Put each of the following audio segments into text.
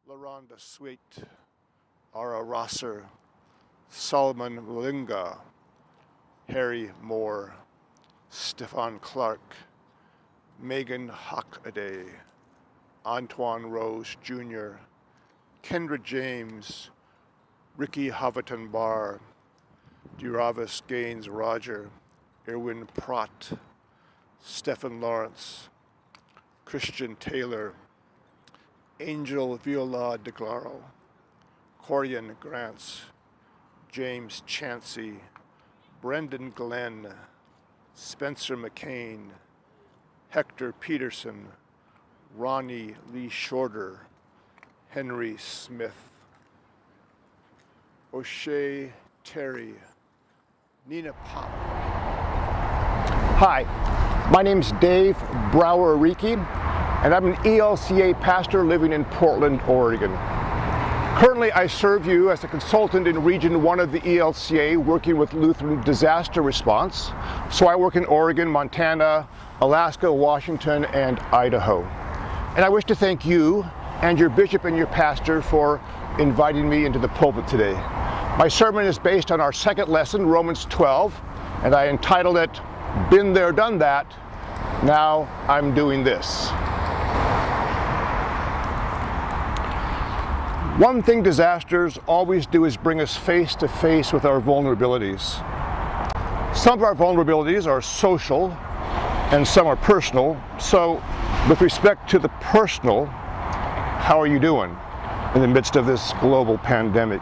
LaRonda Sweet, Ara Rosser, Solomon Malinga, Harry Moore, Stefan Clark, Megan Hockaday, Antoine Rose Jr., Kendra James, Ricky Hoverton Barr, Duravis Gaines Roger, Erwin Pratt, Stephen Lawrence, Christian Taylor, Angel Viola de Claro, Corian Grants, James Chansey, Brendan Glenn, Spencer McCain, Hector Peterson, Ronnie Lee Shorter, Henry Smith, O'Shea Terry, Nina Pop. Hi, my name's Dave Brauer-Rieke, and I'm an ELCA pastor living in Portland, Oregon. Currently, I serve you as a consultant in Region 1 of the ELCA, working with Lutheran Disaster Response. So I work in Oregon, Montana, Alaska, Washington, and Idaho. And I wish to thank you and your bishop and your pastor for inviting me into the pulpit today. My sermon is based on our second lesson, Romans 12, and I entitled it, "Been There, Done That, Now I'm Doing This." One thing disasters always do is bring us face to face with our vulnerabilities. Some of our vulnerabilities are social and some are personal. So with respect to the personal, how are you doing in the midst of this global pandemic?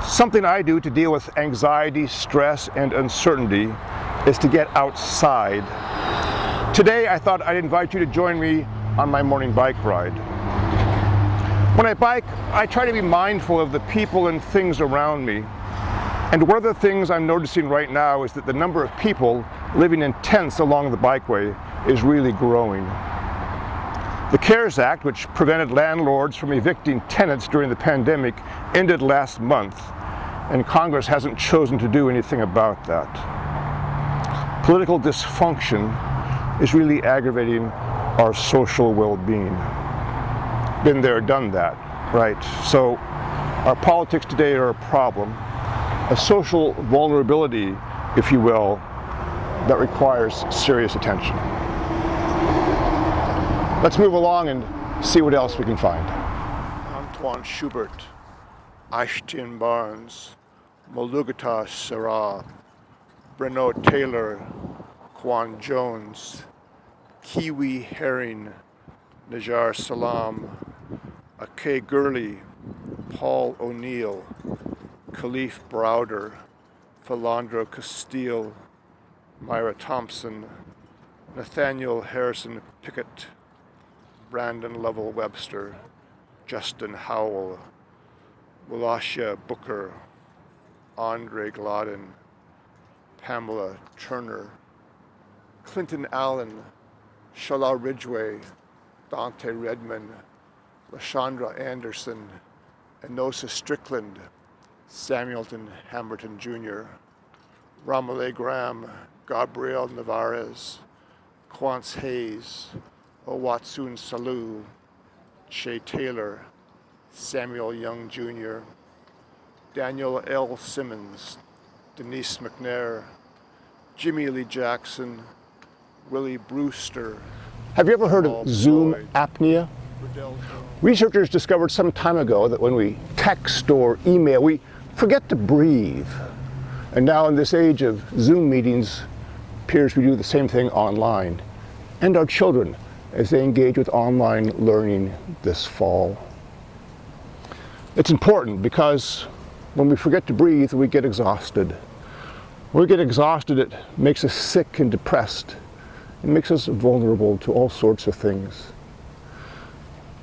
Something I do to deal with anxiety, stress, and uncertainty is to get outside. Today, I thought I'd invite you to join me on my morning bike ride. When I bike, I try to be mindful of the people and things around me. And one of the things I'm noticing right now is that the number of people living in tents along the bikeway is really growing. The CARES Act, which prevented landlords from evicting tenants during the pandemic, ended last month, and Congress hasn't chosen to do anything about that. Political dysfunction is really aggravating our social well-being. Been there, done that, right? So our politics today are a problem, a social vulnerability, if you will, that requires serious attention. Let's move along and see what else we can find. Antoine Schubert, Ashton Barnes, Molugata Sarah, Breno Taylor, Quan Jones, Kiwi Herring, Najar Salam, Akay Gurley, Paul O'Neill, Khalif Browder, Philandro Castile, Myra Thompson, Nathaniel Harrison Pickett, Brandon Lovell Webster, Justin Howell, Wallachia Booker, Andre Gladden, Pamela Turner, Clinton Allen, Shala Ridgway, Dante Redman, LaShondra Anderson, Enosa Strickland, Samuelton Hammerton Jr., Ramale Graham, Gabriel Navarez, Quance Hayes, Owatsun Salu, Shay Taylor, Samuel Young Jr., Daniel L. Simmons, Denise McNair, Jimmy Lee Jackson, Willie Brewster. Have you ever heard of Zoom apnea? Researchers discovered some time ago that when we text or email, we forget to breathe. And now in this age of Zoom meetings, it appears we do the same thing online. And our children, as they engage with online learning this fall. It's important because when we forget to breathe, we get exhausted. When we get exhausted, it makes us sick and depressed. It makes us vulnerable to all sorts of things.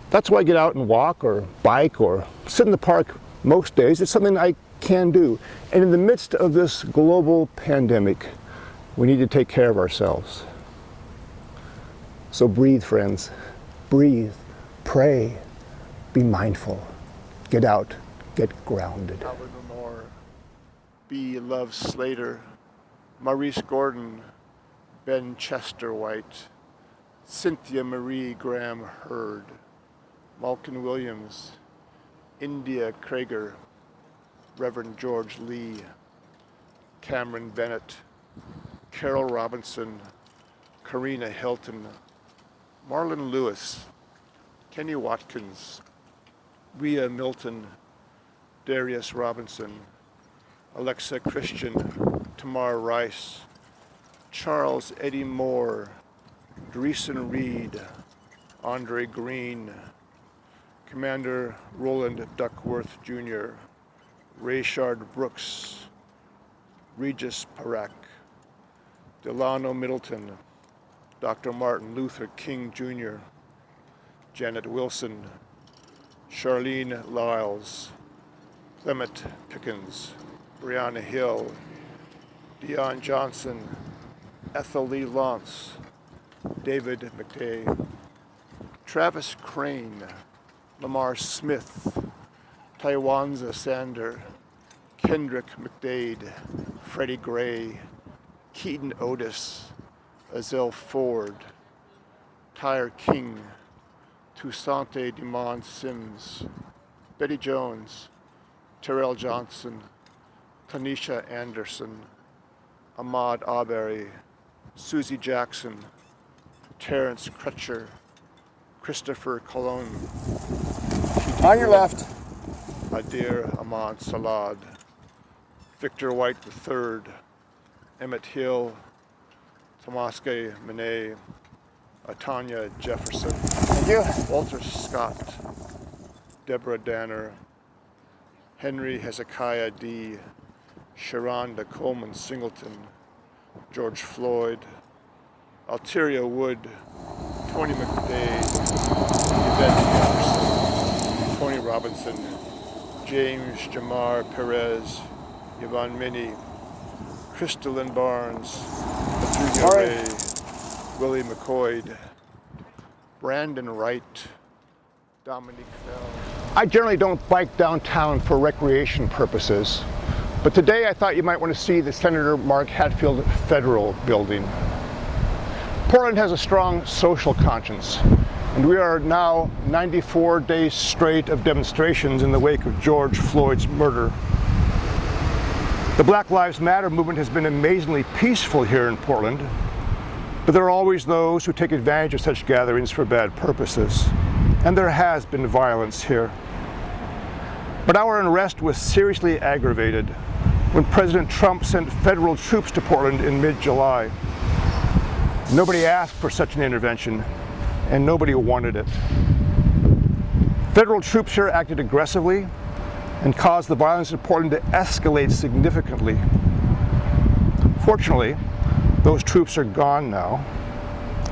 That's why I get out and walk or bike or sit in the park most days. It's something I can do. And in the midst of this global pandemic, we need to take care of ourselves. So breathe, friends. Breathe. Pray. Be mindful. Get out. Get grounded. Albert Moore, B. Love Slater, Maurice Gordon, Ben Chester White, Cynthia Marie Graham Hurd, Malkin Williams, India Krager, Reverend George Lee, Cameron Bennett, Carol Robinson, Karina Hilton, Marlon Lewis, Kenny Watkins, Rhea Milton, Darius Robinson, Alexa Christian, Tamar Rice, Charles Eddie Moore, Dreesen Reed, Andre Green, Commander Roland Duckworth Jr., Rayshard Brooks, Regis Parak, Delano Middleton, Dr. Martin Luther King Jr., Janet Wilson, Charlene Lyles, Clement Pickens, Brianna Hill, Dion Johnson, Ethel Lee Lance, David McDay, Travis Crane, Lamar Smith, Taiwanza Sander, Kendrick McDade, Freddie Gray, Keaton Otis, Azelle Ford, Tyre King, Toussainte Demond Sims, Betty Jones, Terrell Johnson, Tanisha Anderson, Ahmad Arbery, Susie Jackson, Terrence Crutcher, Christopher Colon, On your left. Adir Ahmad Salad, Victor White III, Emmett Hill, Tomaske Mene, Atanya Jefferson, Thank you. Walter Scott, Deborah Danner, Henry Hezekiah D., Sharonda Coleman Singleton, George Floyd, Alteria Wood, Tony McDade, Yvette Jefferson, Tony Robinson, James Jamar Perez, Yvonne Minnie, Crystalline Barnes, Patricia Ray, Willie McCoy, Brandon Wright, Dominique Fell. I generally don't bike downtown for recreation purposes, but today I thought you might want to see the Senator Mark Hatfield Federal Building. Portland has a strong social conscience, and we are now 94 days straight of demonstrations in the wake of George Floyd's murder. The Black Lives Matter movement has been amazingly peaceful here in Portland, but there are always those who take advantage of such gatherings for bad purposes, and there has been violence here. But our unrest was seriously aggravated when President Trump sent federal troops to Portland in mid-July. Nobody asked for such an intervention, and nobody wanted it. Federal troops here acted aggressively and caused the violence in Portland to escalate significantly. Fortunately, those troops are gone now,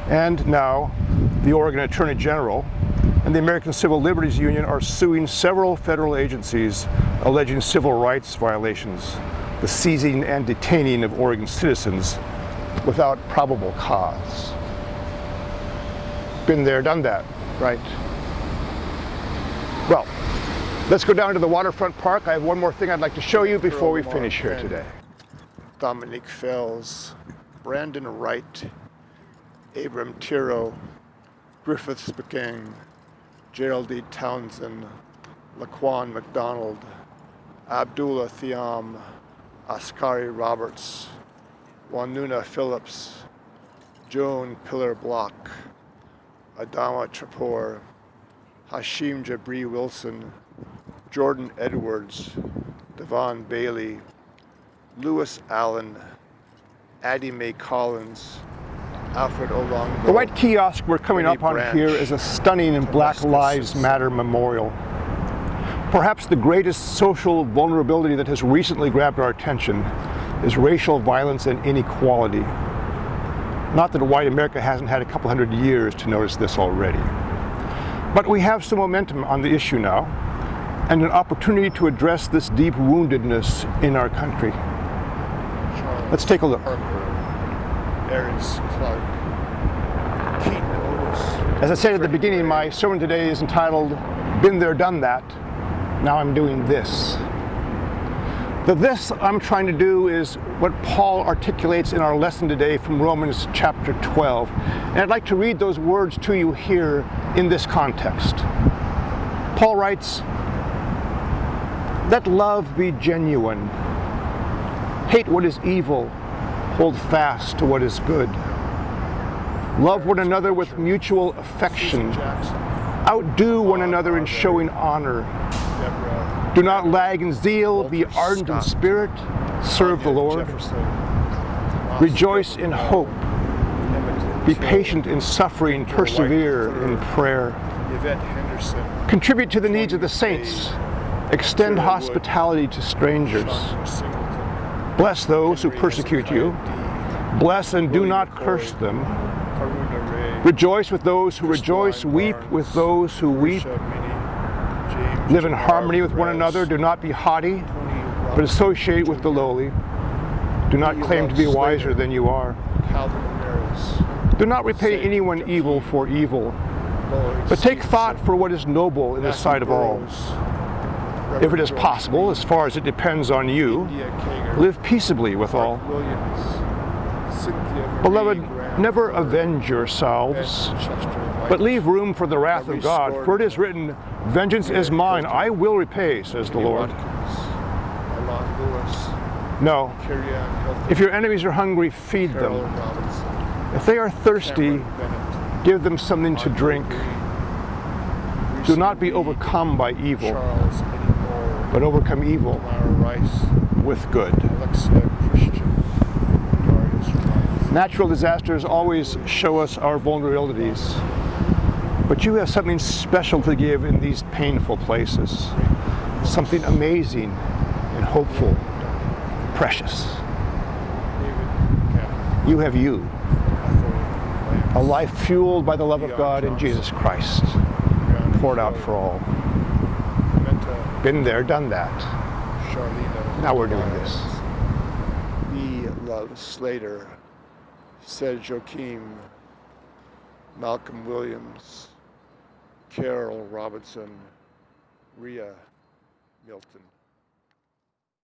and now the Oregon Attorney General and the American Civil Liberties Union are suing several federal agencies alleging civil rights violations, the seizing and detaining of Oregon citizens without probable cause. Been there, done that, right? Well, let's go down to the waterfront park. I have one more thing I'd like to show you before we finish here today. Dominique Fells, Brandon Wright, Abram Tiro, Griffith Spokane, Gerald D. Townsend, Laquan McDonald, Abdullah Thiam, Askari Roberts, Wanuna Phillips, Joan Pillar Block, Adama Trapor, Hashim Jabri Wilson, Jordan Edwards, Devon Bailey, Lewis Allen, Addie Mae Collins, Alfred Olongo. The white kiosk we're coming Winnie up on Branch, here is a stunning Black Lives Matter memorial. Perhaps the greatest social vulnerability that has recently grabbed our attention is racial violence and inequality. Not that white America hasn't had a couple hundred years to notice this already. But we have some momentum on the issue now, and an opportunity to address this deep woundedness in our country. Let's take a look. Aries Clark, Keaton Otis. As I said at the beginning, my sermon today is entitled, Been There, Done That, Now I'm Doing This. The this I'm trying to do is what Paul articulates in our lesson today from Romans chapter 12. And I'd like to read those words to you here in this context. Paul writes, let love be genuine. Hate what is evil. Hold fast to what is good. Love one another with mutual affection. Outdo one another in showing honor. Do not lag in zeal. Be ardent in spirit. Serve the Lord. Rejoice in hope. Be patient in suffering. Persevere in prayer. Contribute to the needs of the saints. Extend hospitality to strangers. Bless those who persecute you. Bless and do not curse them. Rejoice with those who rejoice. Weep with those who weep. Live in harmony with one another. Do not be haughty, but associate with the lowly. Do not claim to be wiser than you are. Do not repay anyone evil for evil, but take thought for what is noble in the sight of all. If it is possible, as far as it depends on you, live peaceably with all. Beloved, never avenge yourselves, but leave room for the wrath of God, for it is written, vengeance is mine, I will repay, says the Lord. No. If your enemies are hungry, feed them. If they are thirsty, give them something to drink. Do not be overcome by evil, but overcome evil with good. Natural disasters always show us our vulnerabilities, but you have something special to give in these painful places. Something amazing and hopeful, precious. You have you, a life fueled by the love of God in Jesus Christ, poured out for all. Been there, done that. Now we're doing this. B. Love Slater, said Joachim, Malcolm Williams, Carol Robinson, Rhea Milton.